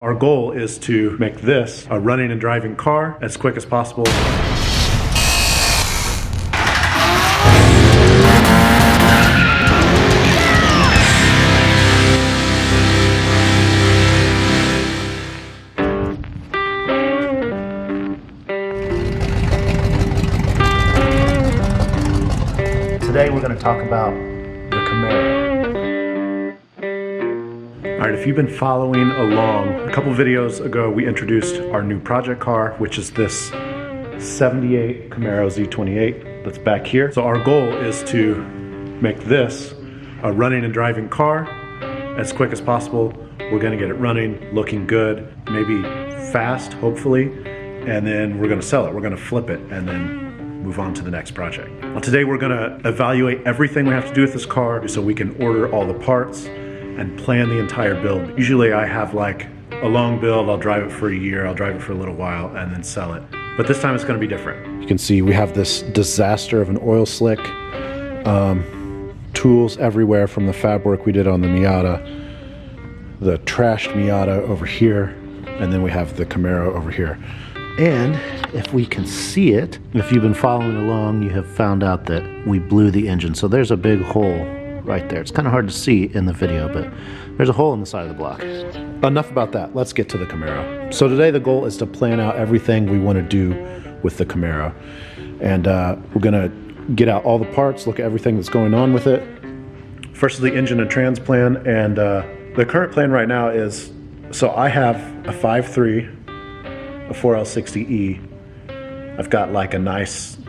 Our goal is to make this a running and driving car as quick as possible. Today we're going to talk about the Camaro. All right, if you've been following along, a couple videos ago we introduced our new project car, which is this 78 Camaro Z28 that's back here. So our goal is to make this a running and driving car as quick as possible. We're gonna get it running, looking good, maybe fast, hopefully, and then we're gonna sell it. We're gonna flip it and then move on to the next project. Well, today we're gonna evaluate everything we have to do with this car so we can order all the parts and plan the entire build. Usually I have like a long build, I'll drive it for a year, I'll drive it for a little while and then sell it. But this time it's gonna be different. You can see we have this disaster of an oil slick, tools everywhere from the fab work we did on the Miata, the trashed Miata over here, and then we have the Camaro over here. And if we can see it, if you've been following along, you have found out that we blew the engine. So there's a big hole right there. It's kind of hard to see in the video, but there's a hole in the side of the block. Enough about that. Let's get to the Camaro. So today the goal is to plan out everything we want to do with the Camaro. And we're going to get out all the parts, look at everything that's going on with it. First is the engine and trans plan. And the current plan right now is, so I have a 5.3, a 4L60E. I've got like a nice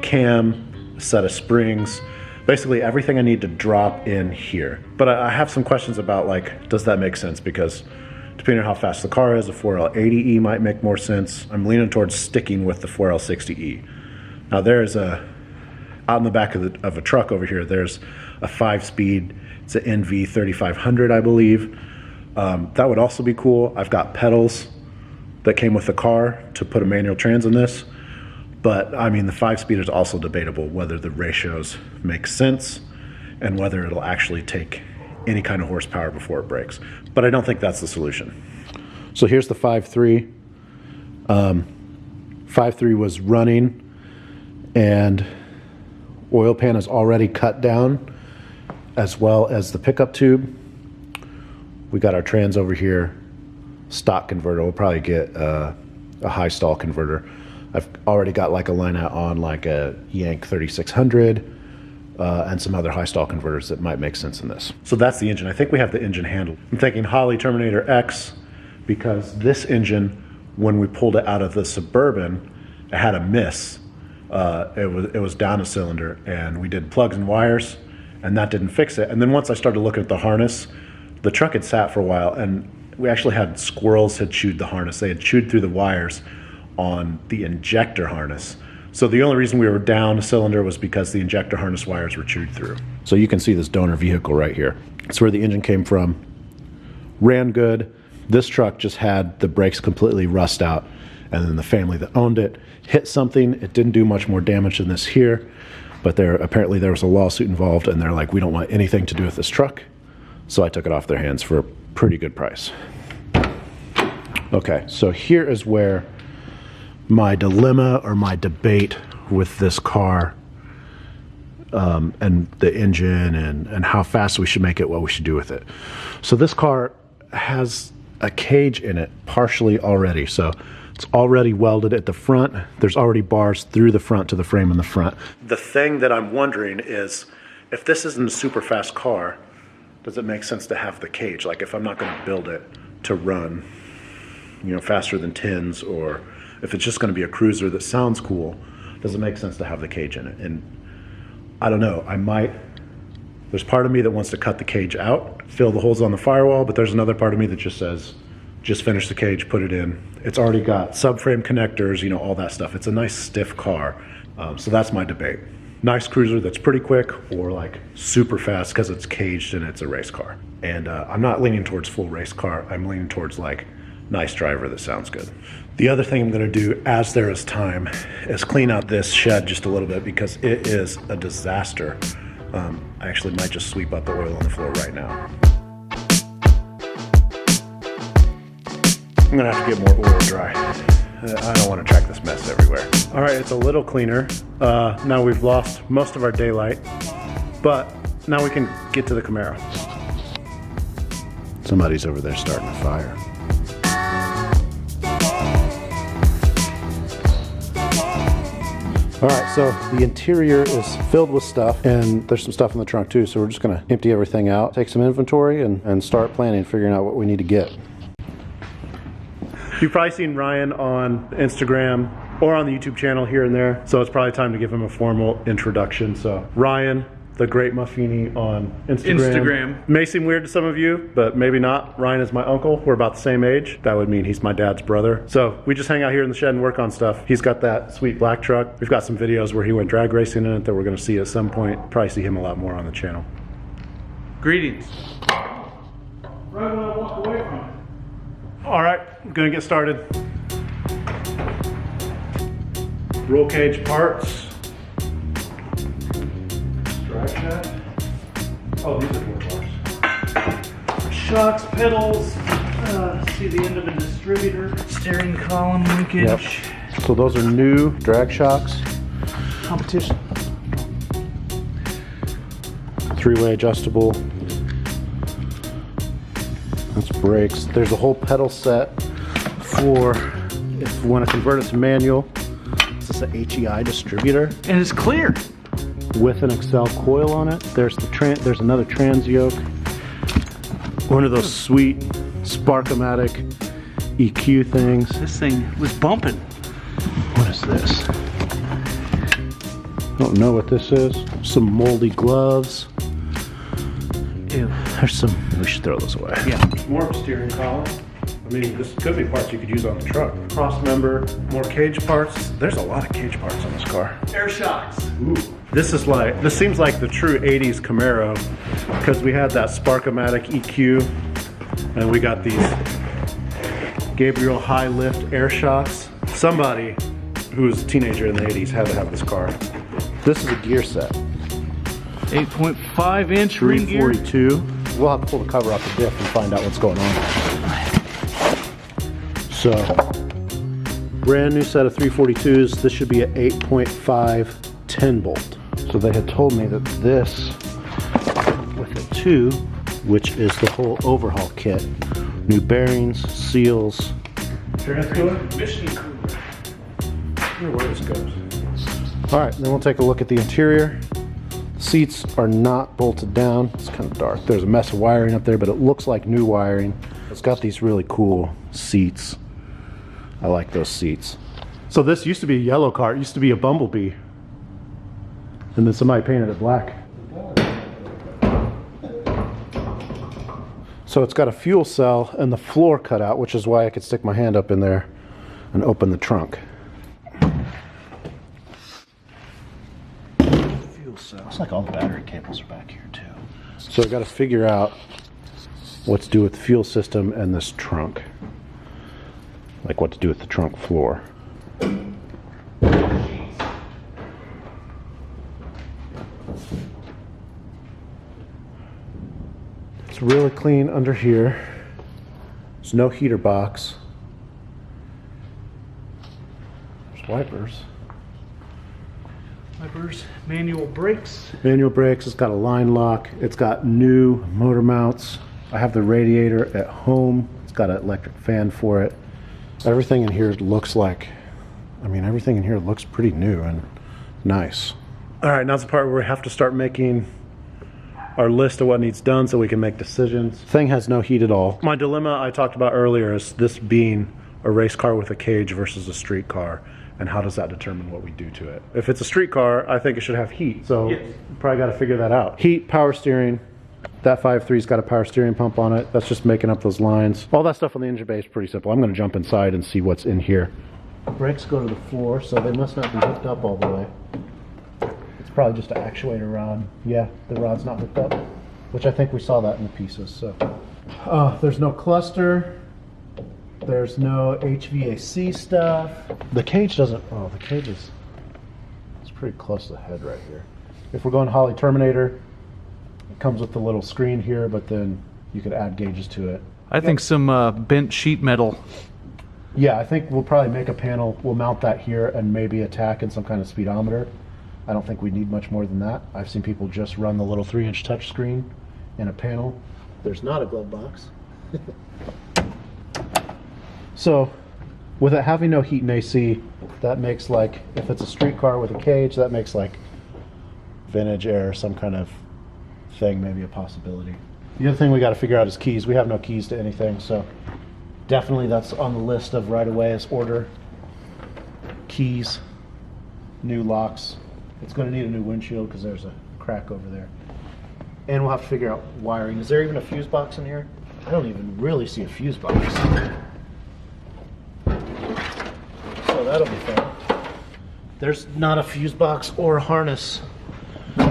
cam, a set of springs, basically everything I need to drop in here. But I have some questions about like, does that make sense? Because depending on how fast the car is, a 4L80E might make more sense. I'm leaning towards sticking with the 4L60E. Now there's out in the back of a truck over here, there's a 5-speed, it's an NV 3500, I believe. That would also be cool. I've got pedals that came with the car to put a manual trans in this. But I mean, the 5-speed is also debatable whether the ratios make sense and whether it'll actually take any kind of horsepower before it breaks. But I don't think that's the solution. So here's the 5.3. 5.3 was running and oil pan is already cut down, as well as the pickup tube. We got our trans over here, stock converter. We'll probably get a high stall converter. I've already got like a line out on like a Yank 3600 and some other high stall converters that might make sense in this. So that's the engine. I think we have the engine handled. I'm thinking Holley Terminator X because this engine, when we pulled it out of the Suburban, it had a miss. It was down a cylinder and we did plugs and wires and that didn't fix it. And then once I started looking at the harness, the truck had sat for a while and we actually had squirrels had chewed the harness. They had chewed through the wires on the injector harness. So the only reason we were down a cylinder was because the injector harness wires were chewed through. So you can see this donor vehicle right here. It's where the engine came from. Ran good. This truck just had the brakes completely rust out. And then the family that owned it hit something. It didn't do much more damage than this here, but apparently there was a lawsuit involved and they're like, we don't want anything to do with this truck. So I took it off their hands for a pretty good price. Okay, so here is where my dilemma or my debate with this car and the engine and how fast we should make it, what we should do with it. So this car has a cage in it partially already. So it's already welded at the front. There's already bars through the front to the frame in the front. The thing that I'm wondering is, if this isn't a super fast car, does it make sense to have the cage? Like if I'm not gonna build it to run, you know, faster than 10s, or if it's just going to be a cruiser that sounds cool, does it make sense to have the cage in it? And I don't know, there's part of me that wants to cut the cage out, fill the holes on the firewall, but there's another part of me that just says, just finish the cage, put it in. It's already got subframe connectors, you know, all that stuff. It's a nice stiff car. So that's my debate. Nice cruiser that's pretty quick, or like super fast because it's caged and it's a race car. And I'm not leaning towards full race car. I'm leaning towards like nice driver that sounds good. The other thing I'm going to do as there is time is clean out this shed just a little bit because it is a disaster. I actually might just sweep up the oil on the floor right now. I'm gonna have to get more oil dry. I don't want to track this mess everywhere. All right, it's a little cleaner. Now we've lost most of our daylight, but now we can get to the Camaro. Somebody's over there starting a fire. All right, so the interior is filled with stuff, and there's some stuff in the trunk too, so we're just gonna empty everything out, take some inventory, and start planning, figuring out what we need to get. You've probably seen Ryan on Instagram or on the YouTube channel here and there, so it's probably time to give him a formal introduction. So Ryan, the Great Muffini on Instagram. May seem weird to some of you, but maybe not. Ryan is my uncle. We're about the same age. That would mean he's my dad's brother. So we just hang out here in the shed and work on stuff. He's got that sweet black truck. We've got some videos where he went drag racing in it that we're gonna see at some point. Probably see him a lot more on the channel. Greetings. Right when I walk away from it. All right, I'm gonna get started. Roll cage parts. Drag shaft. Oh, these are door bars. Shocks, pedals, see the end of a distributor, steering column linkage. Yep. So those are new drag shocks. Competition. Three-way adjustable. That's brakes. There's a whole pedal set for if you want to convert it to manual. This is a HEI distributor. And it's clear. With an Excel coil on it. There's there's another trans yoke. One of those sweet Spark-O-Matic EQ things. This thing was bumping. What is this? I don't know what this is. Some moldy gloves. Ew. There's some, we should throw those away. Yeah. More steering column. I mean, this could be parts you could use on the truck. Cross member, more cage parts. There's a lot of cage parts on this car. Air shocks. Ooh. This seems like the true 80s Camaro, because we had that Spark-O-Matic EQ, and we got these Gabriel high lift air shocks. Somebody who was a teenager in the 80s had to have this car. This is a gear set. 8.5 inch ring gear. 342. We'll have to pull the cover off the diff and find out what's going on. So, brand new set of 342s. This should be an 8.5 10 bolt. So they had told me that this, with a 2, which is the whole overhaul kit, new bearings, seals. Mission cooler. I wonder where this goes. All right, then we'll take a look at the interior. Seats are not bolted down. It's kind of dark. There's a mess of wiring up there, but it looks like new wiring. It's got these really cool seats. I like those seats. So this used to be a yellow car. It used to be a Bumblebee. And then somebody painted it black. So it's got a fuel cell and the floor cut out, which is why I could stick my hand up in there and open the trunk. Looks like all the battery cables are back here too. So I got to figure out what to do with the fuel system and this trunk. Like what to do with the trunk floor. It's really clean under here. There's no heater box. There's wipers. Wipers, manual brakes. Manual brakes, it's got a line lock, it's got new motor mounts. I have the radiator at home, it's got an electric fan for it. Everything in here looks like, everything in here looks pretty new and nice. All right, now's the part where we have to start making our list of what needs done so we can make decisions. Thing has no heat at all. My dilemma I talked about earlier is this being a race car with a cage versus a street car. And how does that determine what we do to it? If it's a street car, I think it should have heat. So yes. Probably got to figure that out. Heat, power steering. That 5.3's got a power steering pump on it. That's just making up those lines. All that stuff on the engine bay is pretty simple. I'm going to jump inside and see what's in here. Brakes go to the floor, so they must not be hooked up all the way. It's probably just an actuator rod. Yeah, the rod's not hooked up, which I think we saw that in the pieces. So there's no cluster. There's no HVAC stuff. The cage doesn't, the cage is, it's pretty close to the head right here. If we're going Holley Terminator, it comes with the little screen here, but then you could add gauges to it. I think some bent sheet metal Yeah, I think we'll probably make a panel. We'll mount that here and maybe a tack and some kind of speedometer. I don't think we need much more than that. I've seen people just run the little 3-inch touchscreen in a panel. There's not a glove box. So, with it having no heat and AC, that makes like, if it's a street car with a cage, that makes like vintage air, some kind of thing, maybe a possibility. The other thing we got to figure out is keys. We have no keys to anything, so definitely that's on the list of right away is order keys, new locks. It's going to need a new windshield because there's a crack over there. And we'll have to figure out wiring. Is there even a fuse box in here? I don't even really see a fuse box. So that'll be fun. There's not a fuse box or a harness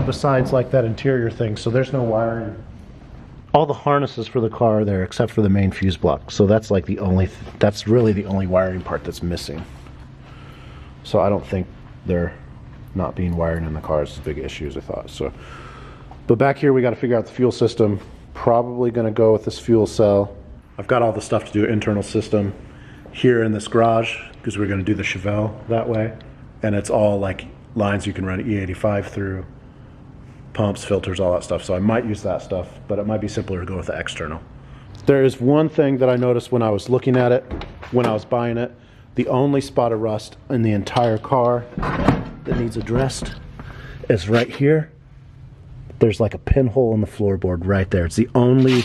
besides like that interior thing, so there's no wiring. All the harnesses for the car are there except for the main fuse block. So that's like the only, that's really the only wiring part that's missing. So I don't think they're not being wired in the car is as big an issue as I thought. So, but back here we got to figure out the fuel system. Probably going to go with this fuel cell. I've got all the stuff to do internal system here in this garage because we're going to do the Chevelle that way. And it's all like lines you can run E85 through, pumps, filters, all that stuff. So I might use that stuff, but it might be simpler to go with the external. There is one thing that I noticed when I was looking at it, when I was buying it. The only spot of rust in the entire car that needs addressed is right here. There's like a pinhole in the floorboard right there. It's the only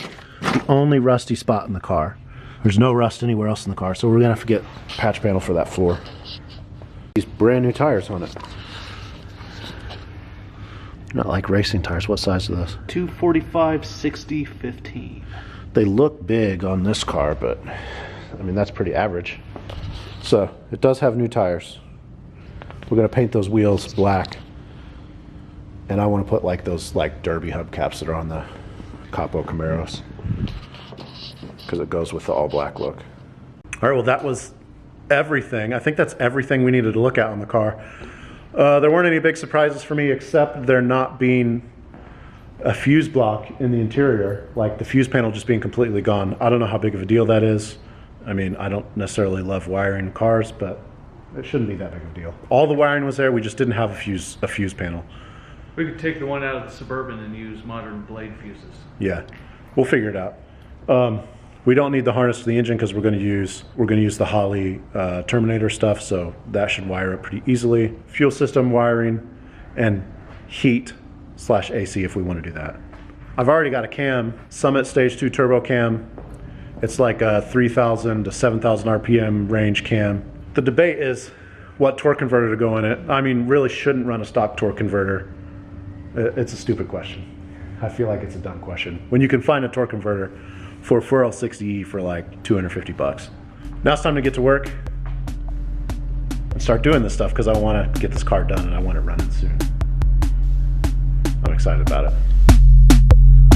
rusty spot in the car. There's no rust anywhere else in the car, so we're gonna have to get a patch panel for that floor. These brand new tires on it. Not like racing tires. What size are those? 245, 60, 15. They look big on this car, but I mean that's pretty average. So it does have new tires. We're gonna paint those wheels black, and I want to put like those like derby hubcaps that are on the Capo Camaros because it goes with the all black look. All right, well that was everything. I think that's everything we needed to look at on the car. There weren't any big surprises for me except there not being a fuse block in the interior, like the fuse panel just being completely gone. I don't know how big of a deal that is. I mean, I don't necessarily love wiring cars, but it shouldn't be that big of a deal. All the wiring was there, we just didn't have a fuse panel. We could take the one out of the Suburban and use modern blade fuses. Yeah, we'll figure it out. We don't need the harness for the engine because we're going to use the Holley Terminator stuff, so that should wire up pretty easily. Fuel system wiring and heat/AC if we want to do that. I've already got a cam, Summit Stage 2 Turbo Cam. It's like a 3,000 to 7,000 RPM range cam. The debate is what torque converter to go in it. I mean, really shouldn't run a stock torque converter. It's a stupid question. I feel like it's a dumb question. When you can find a torque converter for 4L60E for like 250 bucks. Now it's time to get to work and start doing this stuff because I want to get this car done and I want it running soon. I'm excited about it.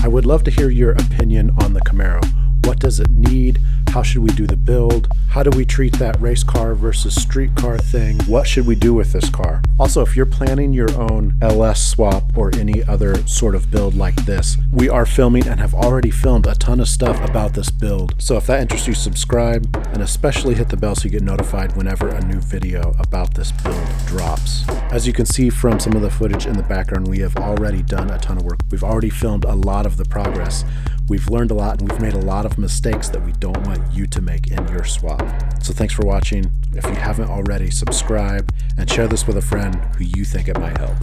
I would love to hear your opinion on the Camaro. What does it need? How should we do the build? How do we treat that race car versus street car thing? What should we do with this car? Also, if you're planning your own LS swap or any other sort of build like this, we are filming and have already filmed a ton of stuff about this build. So if that interests you, subscribe and especially hit the bell so you get notified whenever a new video about this build drops. As you can see from some of the footage in the background, we have already done a ton of work. We've already filmed a lot of the progress. We've learned a lot and we've made a lot of mistakes that we don't want you to make in your swap. So thanks for watching. If you haven't already, subscribe and share this with a friend who you think it might help.